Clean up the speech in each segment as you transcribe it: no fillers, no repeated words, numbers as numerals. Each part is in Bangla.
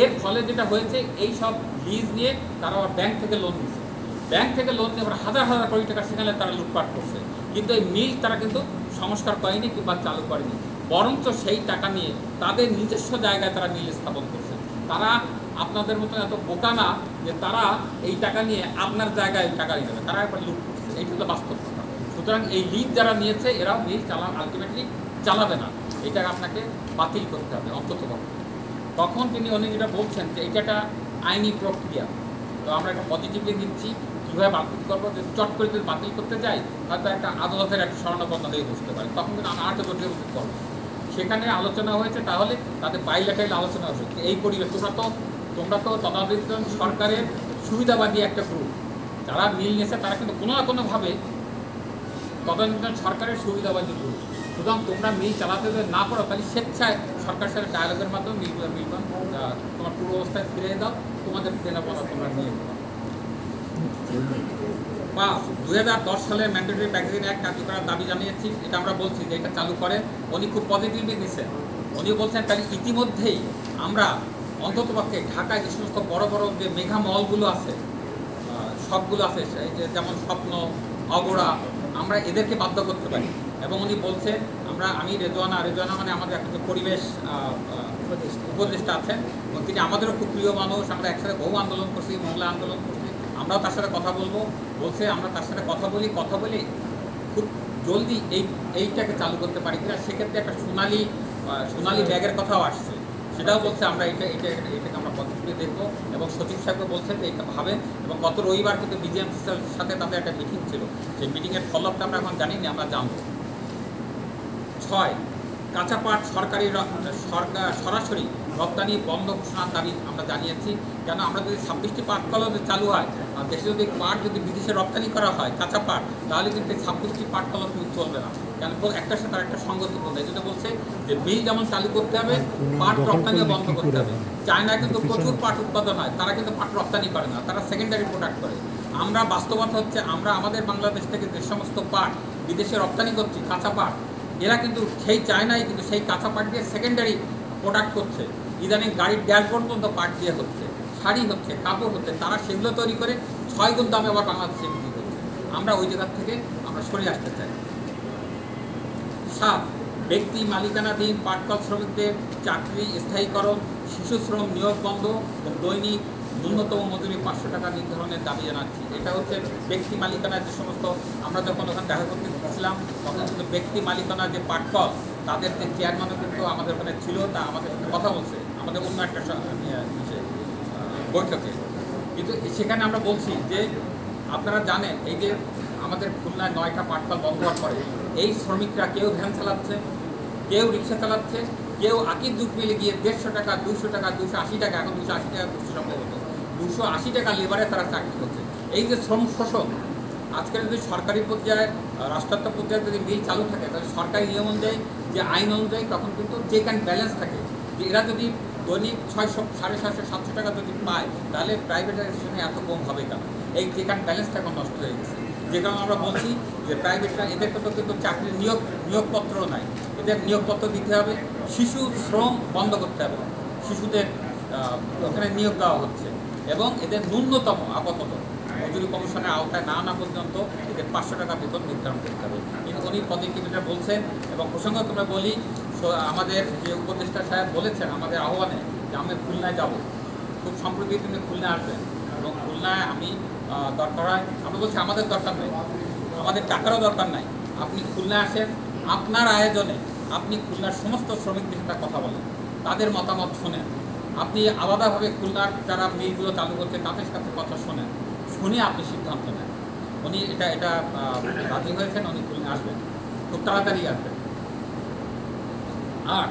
এর ফলে যেটা হয়েছে, এই সব লিজ নিয়ে তারা আবার ব্যাংক থেকে লোন নিচ্ছে, ব্যাংক থেকে লোন নিয়ে আবার হাজার হাজার কোটি টাকা সেখানে তারা লুটপাট করছে। কিন্তু এই মিল তারা কিন্তু সংস্কার করেনি কিংবা চালু করেনি, বরঞ্চ সেই টাকা নিয়ে তাদের নিজস্ব জায়গায় তারা মিল স্থাপন করছে। তারা আপনাদের মতো এত বোকা না যে তারা এই টাকা নিয়ে আপনার জায়গায় টাকা নিয়ে যাবে, তারা একবার লুট করছে, এইটা হলো বাস্তব কথা। সুতরাং এই লিজ যারা নিয়েছে এরাও মিল আলটিমেটলি চালাবে না, এটা আপনাকে বাতিল করতে হবে অন্তত। তখন উনি যেটা বলছেন যে এটা একটা আইনি প্রক্রিয়া, তো আমরা একটা পজিটিভলি নিচ্ছি। কীভাবে বাতিল করবো, যদি চট করে যদি বাতিল করতে যাই হয়তো একটা আদালতের একটা শরণাপন্ন হয়ে বসতে পারে, তখন কিন্তু আমরা আরেকটা জটিল করবো। সেখানে আলোচনা হয়েছে, তাহলে তাদের বাইলেটারাল আলোচনা হয়েছে এই পরিবেশ। তোমরা তো তদানীন্তন সরকারের সুবিধাবাদী একটা গ্রুপ, যারা মিল নিয়েছে তারা কিন্তু কোনো না কোনোভাবে তদানীন্তন সরকারের সুবিধাবাদী গ্রুপ। সুতরাং তোমরা মিল চালাতে যদি না পারো, তাহলে স্বেচ্ছায় সরকারের সাথে ডায়ালগের মাধ্যমে মিলবান তোমার পূর্ব অবস্থায় ফিরে দাও, তোমাদের দেনাপনা তোমরা নিয়ে নেবো। 2010 সালে ম্যান্ডেটরি প্যাকেজিং অ্যাক্ট কার্যকর করার দাবি জানিয়েছি, এটা আমরা বলছি যে এটা চালু করে। উনি খুব পজিটিভলি দিচ্ছেন, উনি বলছেন তাহলে ইতিমধ্যেই আমরা অন্ততপক্ষে ঢাকায় যে সমস্ত বড় বড় যে মেঘা মলগুলো আছে, সবগুলো আছে, এই যে যেমন স্বপ্ন, অগোড়া, আমরা এদেরকে বাধ্য করতে পারি। এবং উনি বলছেন আমি রেজওয়ানা মানে আমাদের একটা পরিবেশ উপদেষ্টা আছেন, এবং তিনি আমাদেরও খুব প্রিয় মানুষ, আমরা একসাথে বহু আন্দোলন করছি, মহিলা আন্দোলন করছি, আমরাও তার সাথে কথা বলবো বলছে। আমরা তার সাথে কথা বলি খুব জলদি এইটাকে চালু করতে পারি কিনা। সেক্ষেত্রে একটা সোনালি ব্যাগের কথাও আসছে, সেটাও বলছে আমরা এটাকে আমরা পজিটিভলি দেখবো। এবং সচিব সাহেবও বলছেন যে এটা ভাবেন। এবং গত রবিবার কিন্তু বিজিএমসির সাথে তাদের একটা মিটিং ছিল, সেই মিটিংয়ের ফলোআপটা আমরা এখন জানি না, আমরা জানবো। 6, কাঁচা পাট সরাসরি রপ্তানি বন্ধ ঘোষণার দাবি আমরা জানিয়েছি। কেন আমরা যদি 26টি পাট কল চালু হয়, আর দেশে যদি পাট যদি বিদেশে রপ্তানি করা হয় কাঁচা পাট, তাহলে কিন্তু 26টি পাট কল কিন্তু চলবে না। কেন একটার সাথে একটা সঙ্গতিপূর্ণ। এই জন্য বলছে যে মিল যেমন চালু করতে হবে, পাট রপ্তানিও বন্ধ করতে হবে। চায়নায় কিন্তু প্রচুর পাট উৎপাদন হয়, তারা কিন্তু পাট রপ্তানি করে না, তারা সেকেন্ডারি প্রোডাক্ট করে। আমরা বাস্তবতা হচ্ছে আমরা আমাদের বাংলাদেশ থেকে যে সমস্ত পাট বিদেশে রপ্তানি করছি কাঁচা পাট, এরা কিন্তু সেই চায়নায় কিন্তু সেই কাঁচা পাট দিয়ে সেকেন্ডারি প্রোডাক্ট করছে। ইদানিং গাড়ির ড্যাশবোর্ড পর্যন্ত পাট দিয়ে হচ্ছে, শাড়ি হচ্ছে, কাপড় হচ্ছে, তারা সেগুলো তৈরি করে 6 গুণ দামে আবার বাংলাদেশে বিক্রি করছে। আমরা ওই জায়গা থেকে আমরা সরে আসতে চাই। 7, ব্যক্তি মালিকানাধীন পাটকল শ্রমিকদের চাকরি স্থায়ীকরণ, শিশু শ্রম নিয়োগ বন্ধ এবং দৈনিক ন্যূনতম মজুরি 500 টাকা নির্ধারণের দাবি জানাচ্ছি। এটা হচ্ছে ব্যক্তি মালিকানার যে সমস্ত, আমরা যখন ওখানে দেখা করতে গেছিলাম তখন কিন্তু ব্যক্তি মালিকানার যে পাটকল তাদের যে চেয়ারম্যানও কিন্তু আমাদের ওখানে ছিল, তা আমাদের সাথে কথা বলছে আমাদের অন্য একটা বৈঠকে। কিন্তু সেখানে আমরা বলছি যে আপনারা জানেন এই যে আমাদের খুলনায় 9টা পাটকল বন্ধ হওয়ার পরে এই শ্রমিকরা কেউ ভ্যান চালাচ্ছে, কেউ রিক্সা চালাচ্ছে, কেউ আকির দুধ মিলে গিয়ে 150 টাকা, 200 টাকা, 280 টাকা, এখন 280 টাকা করছে সম্ভবত, 280 টাকা লেবারে তারা চাকরি করছে। এই যে শ্রম শোষণ, আজকে যদি সরকারি পর্যায়ে রাষ্ট্রায়ত্ত পর্যায়ে যদি মিল চালু থাকে, তাহলে সরকারি নিয়ম অনুযায়ী যে আইন অনুযায়ী তখন কিন্তু চেক অ্যান্ড ব্যালেন্স থাকে, যে এরা যদি দৈনিক 600, 750, 700 টাকা যদি পায়, তাহলে প্রাইভেটাইজেশনে এত কম হবে কেন? এই চেক অ্যান্ড ব্যালেন্সটা এখন নষ্ট হয়ে গেছে। যে কারণে আমরা বলছি যে প্রাইভেটরা এদের তো কিন্তু চাকরির নিয়োগপত্র নাই, এদের নিয়োগপত্র দিতে হবে। শিশু শ্রম বন্ধ করতে হবে, শিশুদের ওখানে নিয়োগ দেওয়া হচ্ছে, এবং এদের ন্যূনতম আপাতত মজুরি কমিশনের আওতায় না আনা পর্যন্ত এদের 500 টাকা বেতন নির্ধারণ করতে হবে। কিন্তু উনি পজিটিভিটা বলছেন। এবং প্রসঙ্গক্রমে বলি, আমাদের যে উপদেষ্টা সাহেব বলেছেন আমাদের আহ্বানে যে আমি খুলনায় যাব, খুব সম্প্রতি তিনি খুলনায় আসবেন, এবং খুলনায় আমি দরকার হয়, আমরা বলছি আমাদের দরকার নেই, আমাদের টাকারও দরকার নাই, আপনি খুলনায় আসেন, আপনার আয়োজনে আপনি খুলনার সমস্ত শ্রমিকদের সাথে কথা বলেন, তাদের মতামত শোনেন, আপনি আলাদাভাবে খুলনার যারা মিলগুলো চালু করছে তাদের সাথে কথা শোনেন, শুনে আপনি সিদ্ধান্ত নেন। উনি এটা রাজি হয়েছেন, উনি খুলনা আসবেন, খুব তাড়াতাড়ি আসবেন। আর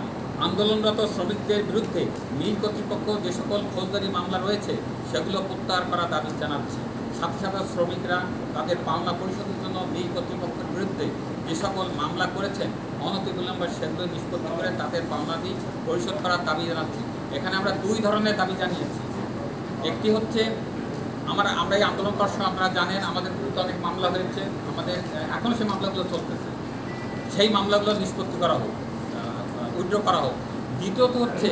আন্দোলনরত শ্রমিকদের বিরুদ্ধে মিল কর্তৃপক্ষ যে সকল ফৌজদারি মামলা রয়েছে সেগুলো প্রত্যাহার করা দাবি জানাচ্ছি। সাথে সাথে শ্রমিকরা তাদের পাওনা পরিশোধের জন্য মিল কর্তৃপক্ষের বিরুদ্ধে যে সকল মামলা করেছেন অনতিবিলম্বে সেগুলো নিষ্পত্তি করে তাদের পাওনাদি পরিশোধ করার দাবি জানাচ্ছি। এখানে আমরা 2 ধরনের দাবি জানিয়েছি। একটি হচ্ছে আমরা এই আন্দোলন করার সময় আপনারা জানেন আমাদের বিরুদ্ধে অনেক মামলা হয়েছে, আমাদের এখনও সেই মামলাগুলো চলতেছে, সেই মামলাগুলো নিষ্পত্তি করা হোক, উইথড্র করা হোক। দ্বিতীয়ত হচ্ছে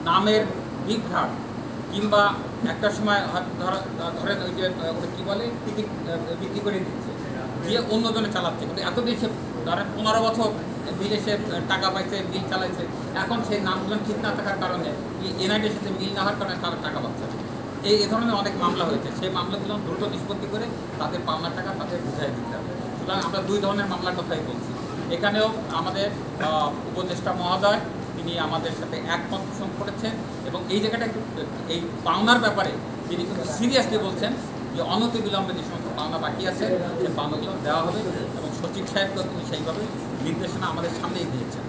নামের বিভ্রাট কিংবা একটা সময় ধরেন ওই যে ওটা কী বলে টিকিট বিক্রি করে দিচ্ছে দিয়ে অন্যজনে চালাচ্ছে, কিন্তু এত বেশি ধরেন 15 বছর বিদেশে টাকা পাইছে, মিল চালাইছে, এখন সেই নামগুলো ঠিক না থাকার কারণে এনআইডির সাথে মিল না হওয়ার কারণে তারা টাকা পাচ্ছে। এই ধরনের অনেক মামলা হয়েছে, সেই মামলাগুলো দ্রুত নিষ্পত্তি করে তাদের পাওনা টাকা তাদের বুঝাই দিতে হবে। সুতরাং আমরা 2 ধরনের মামলার কথাই বলছি। এখানেও আমাদের উপদেষ্টা মহোদয় তিনি আমাদের সাথে একমত পোষণ করেছেন এবং এই জায়গাটা এই পাওনার ব্যাপারে তিনি কিন্তু সিরিয়াসলি বলছেন যে অনতিবিলম্বে যে সমস্ত পাওনা বাকি আছে সেই পাওনাগুলো দেওয়া হবে এবং সচিব সাহেবকেও তিনি সেইভাবে নির্দেশনা আমাদের সামনেই দিয়েছেন।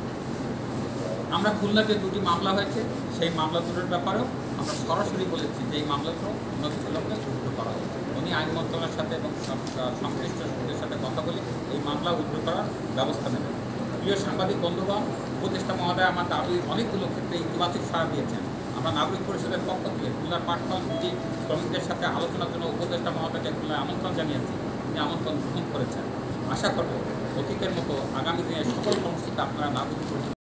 আমরা খুলনাতে 2টি মামলা হয়েছে, সেই মামলা দুটোর ব্যাপারেও আমরা সরাসরি বলেছি যে এই মামলাগুলো অনতিবিলম্বে উদ্ধার করা হবে। উনি আইন মন্ত্রণালয়ের সাথে এবং সংশ্লিষ্ট সূত্রের সাথে কথা বলে এই মামলা উদ্ধার করার ব্যবস্থা নেবেন। প্রিয় সাংবাদিক বন্ধুগণ, উপদেষ্টা মহোদয় আমার দাবি অনেকগুলো ক্ষেত্রে ইতিবাচক সাড়া দিয়েছেন। আমরা নাগরিক পরিষদের পক্ষ থেকে খুলনার পাটকল ভিত্তিক শ্রমিকদের সাথে আলোচনার জন্য উপদেষ্টা মহোদয়কে খুলনায় আমন্ত্রণ জানিয়েছি, তিনি আমন্ত্রণ গ্রহণ করেছেন। আশা করব অতীতের মতো আগামী দিনে সকল কর্মসূচিতে আপনারা নাগরিক